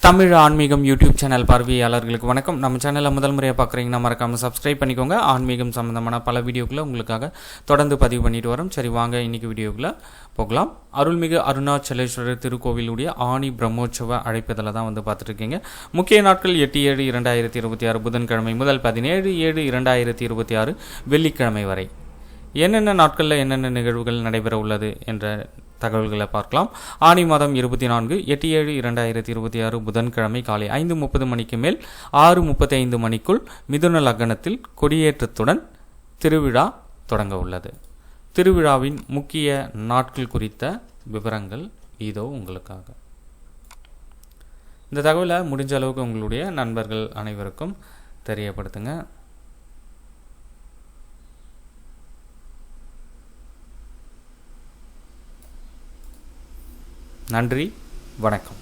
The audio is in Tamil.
தமிழ் ஆன்மீகம் யூடியூப் சேனல் பார்வையாளர்களுக்கு வணக்கம். நம்ம சேனலில் முதல் முறையாக பார்க்குறீங்கன்னா மறக்காமல் சப்ஸ்கிரைப் பண்ணிக்கோங்க. ஆன்மீகம் சம்மந்தமான பல வீடியோக்களை உங்களுக்காக தொடர்ந்து பதிவு பண்ணிட்டு வரோம். சரி, வாங்க இன்றைக்கி வீடியோக்குள்ளே போகலாம். அருள்மிகு அருணாச்சலேஸ்வரர் திருக்கோவிலுடைய ஆணி பிரம்மோற்சவ அழைப்பதில் தான் பார்த்துட்டு இருக்கீங்க. முக்கிய நாட்கள் 8/7/2026 புதன்கிழமை முதல் 17/7/2026 வெள்ளிக்கிழமை வரை என்னென்ன நாட்களில் என்னென்ன நிகழ்வுகள் நடைபெற உள்ளது என்ற தகவல்களை பார்க்கலாம். ஆனி மாதம் 24 8/7/2026 புதன்கிழமை காலை 5:30 மணிக்கு மேல் 6:35 மணிக்குள் மிதுன லக்னத்தில் கொடியேற்றத்துடன் திருவிழா தொடங்க உள்ளது. திருவிழாவின் முக்கிய நாட்கள் குறித்த விவரங்கள் இதோ உங்களுக்காக. இந்த தகவலை முடிஞ்ச அளவுக்கு உங்களுடைய நண்பர்கள் அனைவருக்கும் தெரியப்படுத்துங்க. நன்றி, வணக்கம்.